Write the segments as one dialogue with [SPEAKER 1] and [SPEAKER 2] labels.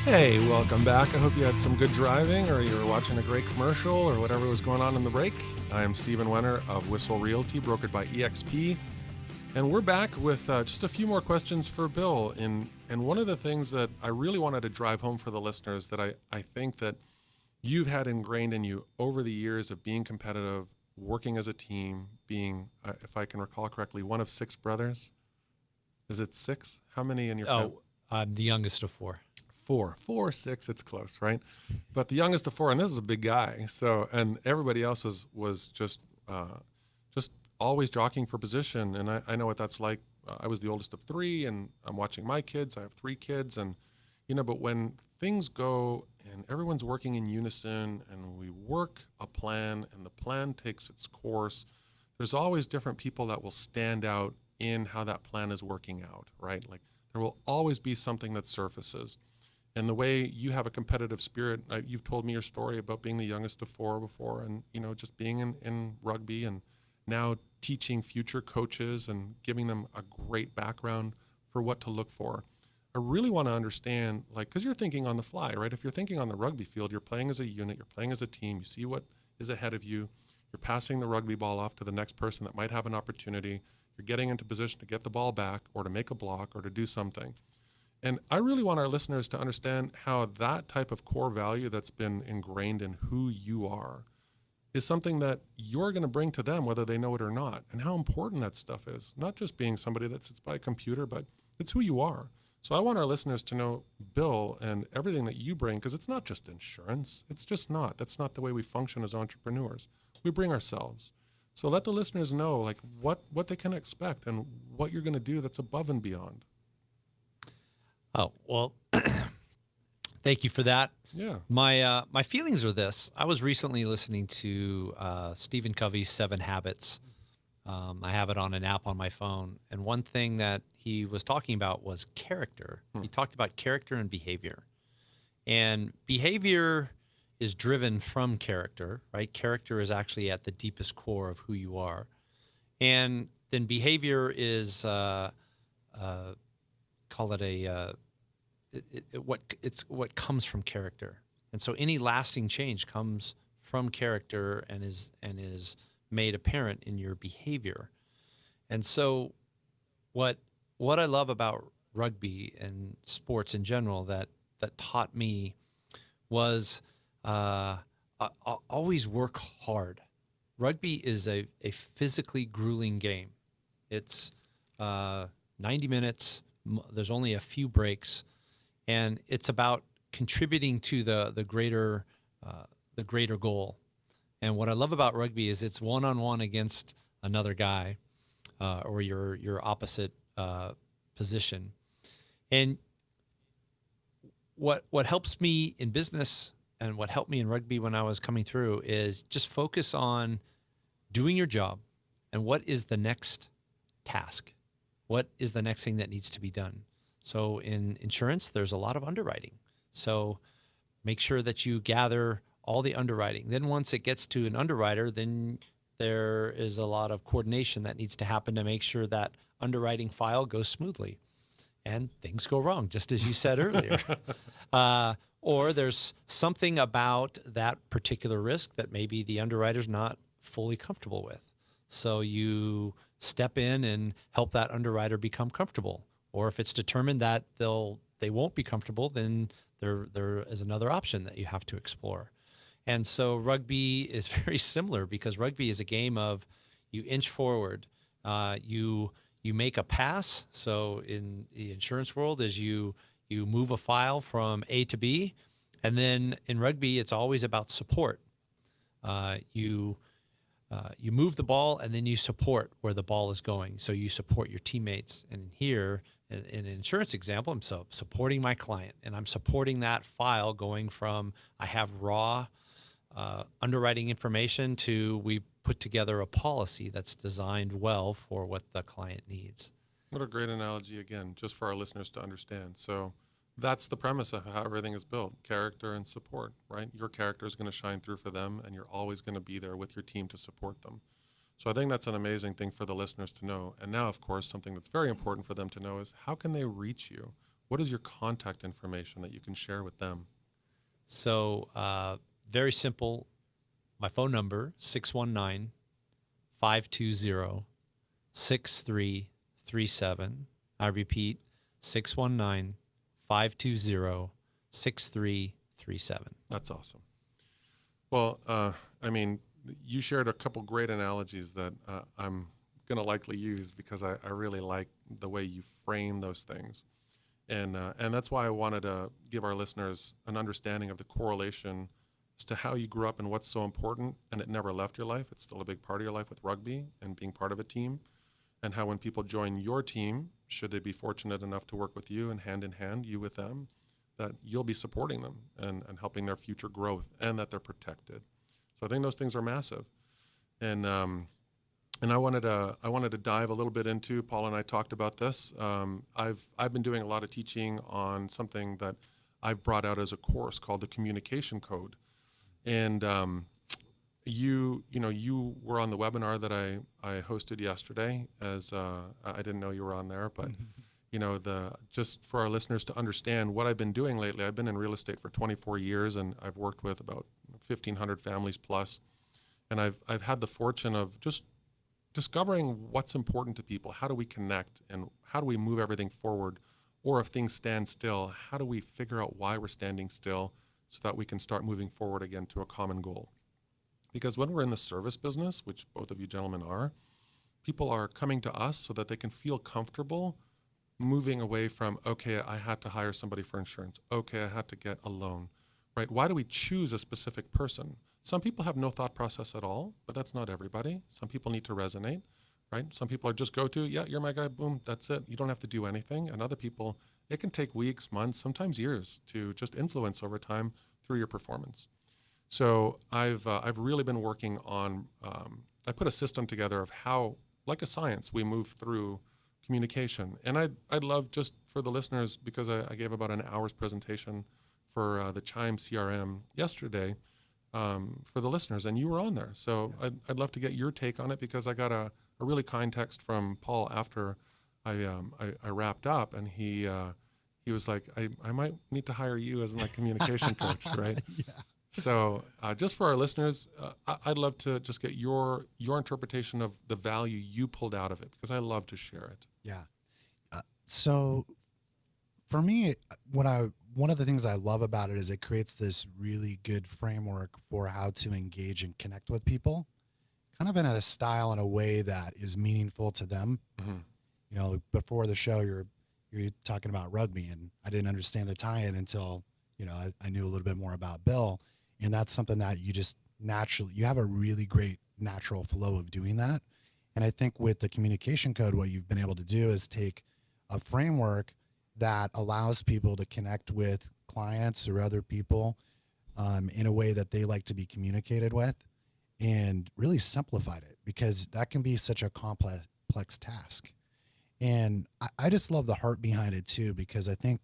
[SPEAKER 1] Hey, welcome back. I hope you had some good driving or you were watching a great commercial or whatever was going on in the break. I am Steven Wener of Whissel Realty, brokered by EXP. And we're back with just a few more questions for Bill. And one of the things that I really wanted to drive home for the listeners that I think that you've had ingrained in you over the years of being competitive, working as a team, being, if I can recall correctly, one of 6 brothers. Is it 6? How many in your family?
[SPEAKER 2] I'm the youngest of 4.
[SPEAKER 1] 4, 6, it's close, right? But the youngest of 4, and this is a big guy. So, and everybody else was just always jockeying for position. And I know what that's like. I was the oldest of 3, and I'm watching my kids. I have 3 kids, and but when things go and everyone's working in unison, and we work a plan, and the plan takes its course, there's always different people that will stand out in how that plan is working out, right? Like there will always be something that surfaces. And the way you have a competitive spirit, you've told me your story about being the youngest of 4 before, and just being in rugby, and now teaching future coaches and giving them a great background for what to look for. I really want to understand, because you're thinking on the fly, right? If you're thinking on the rugby field, you're playing as a unit, you're playing as a team, you see what is ahead of you, you're passing the rugby ball off to the next person that might have an opportunity, you're getting into position to get the ball back or to make a block or to do something. And I really want our listeners to understand how that type of core value that's been ingrained in who you are is something that you're going to bring to them, whether they know it or not, and how important that stuff is. Not just being somebody that sits by a computer, but it's who you are. So I want our listeners to know Bill and everything that you bring, because it's not just insurance. It's just not. That's not the way we function as entrepreneurs. We bring ourselves. So let the listeners know what they can expect and what you're going to do that's above and beyond.
[SPEAKER 2] Oh, well, thank you for that.
[SPEAKER 1] Yeah.
[SPEAKER 2] My feelings are this. I was recently listening to Stephen Covey's 7 Habits. I have it on an app on my phone. And one thing that he was talking about was character. He talked about character and behavior. And behavior is driven from character, right? Character is actually at the deepest core of who you are. And then behavior is, call it what comes from character. And so any lasting change comes from character and is made apparent in your behavior. And so what I love about rugby and sports in general that taught me was always work hard. Rugby is a physically grueling game. It's 90 minutes. There's only a few breaks, and it's about contributing to the greater goal. And what I love about rugby is it's one-on-one against another guy, or your opposite position. And what helps me in business and what helped me in rugby when I was coming through is just focus on doing your job and what is the next task. What is the next thing that needs to be done? So in insurance, there's a lot of underwriting. So make sure that you gather all the underwriting. Then once it gets to an underwriter, then there is a lot of coordination that needs to happen to make sure that underwriting file goes smoothly. And things go wrong, just as you said earlier. Or there's something about that particular risk that maybe the underwriter's not fully comfortable with. So you step in and help that underwriter become comfortable. Or if it's determined that they won't be comfortable, then there is another option that you have to explore. And so rugby is very similar, because rugby is a game of you inch forward, you make a pass. So in the insurance world, is you move a file from A to B, and then in rugby, it's always about support. You move the ball, and then you support where the ball is going. So you support your teammates. And here, in an insurance example, I'm supporting my client, and I'm supporting that file going from I have raw underwriting information to we've put together a policy that's designed well for what the client needs.
[SPEAKER 1] What a great analogy, again, just for our listeners to understand. So that's the premise of how everything is built, character and support, right? Your character is going to shine through for them, and you're always going to be there with your team to support them. So I think that's an amazing thing for the listeners to know. And now, of course, something that's very important for them to know is how can they reach you? what is your contact information that you can share with them?
[SPEAKER 2] So very simple. My phone number, 619-520-6337. I repeat, 619-520-6337.
[SPEAKER 1] That's awesome. Well, I mean, you shared a couple great analogies that I'm going to likely use because I really like the way you frame those things. And that's why I wanted to give our listeners an understanding of the correlation as to how you grew up and what's so important, and it never left your life. It's still a big part of your life with rugby and being part of a team, and how when people join your team, should they be fortunate enough to work with you and hand in hand, you with them, that you'll be supporting them and helping their future growth, and that they're protected. So I think those things are massive. And I wanted to dive a little bit into, Paul and I talked about this. I've been doing a lot of teaching on something that I've brought out as a course called the Communication Code. And you were on the webinar that I hosted yesterday. As I didn't know you were on there, but just for our listeners to understand what I've been doing lately. I've been in real estate for 24 years, and I've worked with about 1,500 families plus. And I've had the fortune of just discovering what's important to people. How do we connect, and how do we move everything forward? Or if things stand still, how do we figure out why we're standing still so that we can start moving forward again to a common goal? Because when we're in the service business, which both of you gentlemen are, people are coming to us so that they can feel comfortable moving away from, okay, I had to hire somebody for insurance. Okay, I had to get a loan, right? Why do we choose a specific person? Some people have no thought process at all, but that's not everybody. Some people need to resonate, right? Some people are just go to, yeah, you're my guy, boom, that's it. You don't have to do anything. And other people, it can take weeks, months, sometimes years to just influence over time through your performance. So I've really been working on, I put a system together of how, like a science, we move through communication. And I'd love, just for the listeners, because I gave about an hour's presentation for the Chime CRM yesterday, for the listeners, and you were on there. So yeah. I'd love to get your take on it, because I got a really kind text from Paul after I wrapped up, and he was like, I might need to hire you as my communication coach, right? Yeah. So just for our listeners, I'd love to just get your interpretation of the value you pulled out of it, because I love to share it.
[SPEAKER 3] Yeah. So for me, one of the things I love about it is it creates this really good framework for how to engage and connect with people, kind of in a style and a way that is meaningful to them. Mm-hmm. Before the show, you're talking about rugby, and I didn't understand the tie-in until, I knew a little bit more about Bill. And that's something that you just naturally, you have a really great natural flow of doing that. And I think with the communication code, what you've been able to do is take a framework that allows people to connect with clients or other people in a way that they like to be communicated with, and really simplified it, because that can be such a complex task. And I just love the heart behind it too, because I think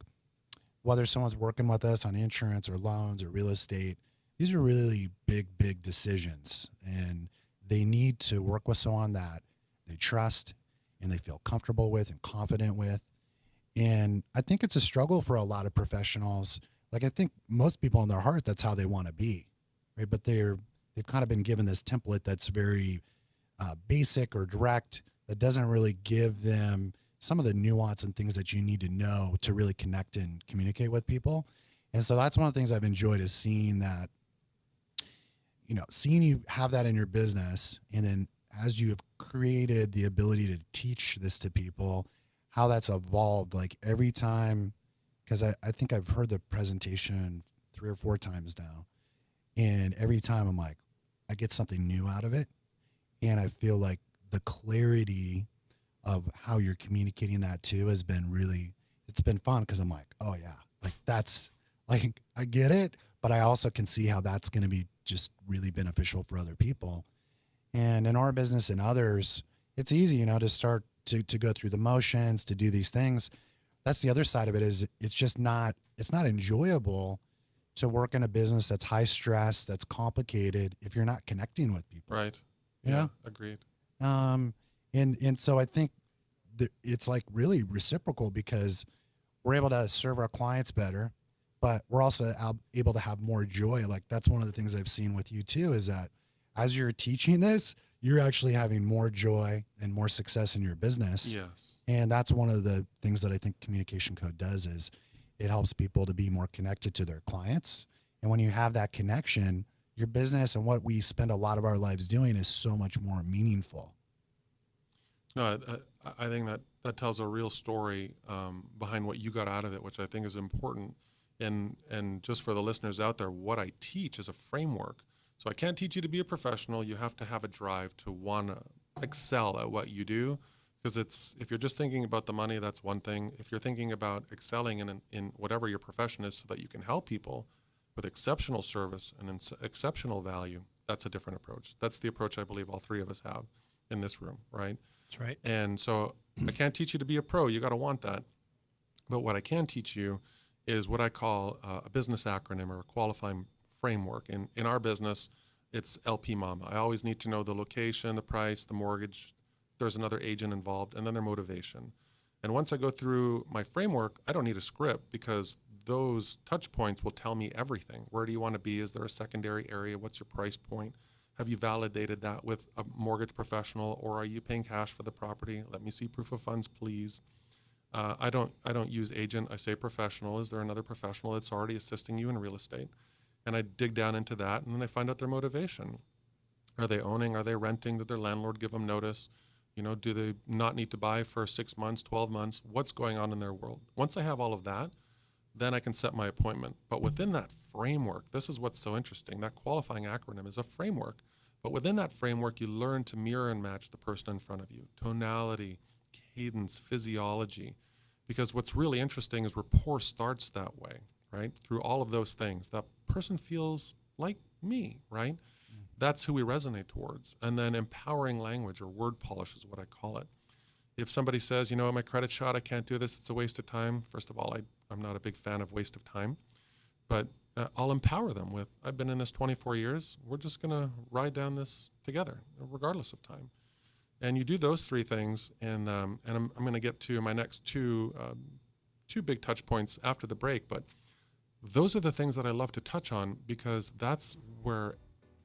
[SPEAKER 3] whether someone's working with us on insurance or loans or real estate, these are really big decisions, and they need to work with someone that they trust and they feel comfortable with and confident with. And I think it's a struggle for a lot of professionals. Like, I think most people in their heart, that's how they want to be, right? But they've kind of been given this template that's very basic or direct, that doesn't really give them some of the nuance and things that you need to know to really connect and communicate with people. And so that's one of the things I've enjoyed, is seeing that, seeing you have that in your business, and then as you have created the ability to teach this to people, how that's evolved, like every time, because I think I've heard the presentation 3 or 4 times now, and every time I'm like, I get something new out of it, and I feel like the clarity of how you're communicating that too has been it's been fun, because I'm like, oh yeah, like that's, like, I get it, but I also can see how that's going to be just really beneficial for other people. And in our business and others, it's easy, to start to go through the motions, to do these things. That's the other side of it, is it's not enjoyable to work in a business that's high stress, that's complicated, if you're not connecting with people.
[SPEAKER 1] Right. Yeah. Agreed.
[SPEAKER 3] And so I think that it's like really reciprocal, because we're able to serve our clients better, but we're also able to have more joy. Like that's one of the things I've seen with you too, is that as you're teaching this, you're actually having more joy and more success in your business.
[SPEAKER 1] Yes.
[SPEAKER 3] And that's one of the things that I think communication code does, is it helps people to be more connected to their clients. And when you have that connection, your business and what we spend a lot of our lives doing is so much more meaningful.
[SPEAKER 1] No, I think that tells a real story behind what you got out of it, which I think is important. And just for the listeners out there, what I teach is a framework. So I can't teach you to be a professional. You have to have a drive to want to excel at what you do, because if you're just thinking about the money, that's one thing. If you're thinking about excelling in whatever your profession is so that you can help people with exceptional service and exceptional value, that's a different approach. That's the approach I believe all three of us have in this room, right?
[SPEAKER 2] That's right.
[SPEAKER 1] And so I can't teach you to be a pro. You got to want that. But what I can teach you is what I call a business acronym or a qualifying framework. In our business, it's LP Mama. I always need to know the location, the price, the mortgage, there's another agent involved, and then their motivation. And once I go through my framework, I don't need a script, because those touch points will tell me everything. Where do you want to be? Is there a secondary area? What's your price point? Have you validated that with a mortgage professional, or are you paying cash for the property? Let me see proof of funds, please. I don't use agent. I say professional. Is there another professional that's already assisting you in real estate? And I dig down into that, and then I find out their motivation. Are they owning? Are they renting? Did their landlord give them notice? Do they not need to buy for 6 months, 12 months? What's going on in their world? Once I have all of that, then I can set my appointment. But within that framework, this is what's so interesting. That qualifying acronym is a framework. But within that framework, you learn to mirror and match the person in front of you. Tonality, cadence, physiology. Because what's really interesting is rapport starts that way, right? Through all of those things. That person feels like me, right? That's who we resonate towards. And then empowering language, or word polish is what I call it. If somebody says, my credit shot, I can't do this, it's a waste of time. First of all, I'm not a big fan of waste of time, but I'll empower them with, I've been in this 24 years. We're just going to ride down this together, regardless of time. And you do those three things, and I'm going to get to my next two big touch points after the break. But those are the things that I love to touch on, because that's where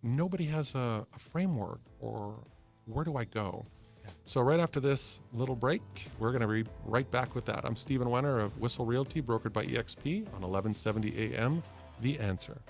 [SPEAKER 1] nobody has a framework, or where do I go? Yeah. So right after this little break, we're going to be right back with that. I'm Steven Wener of Whissel Realty, brokered by EXP on 1170 AM, The Answer.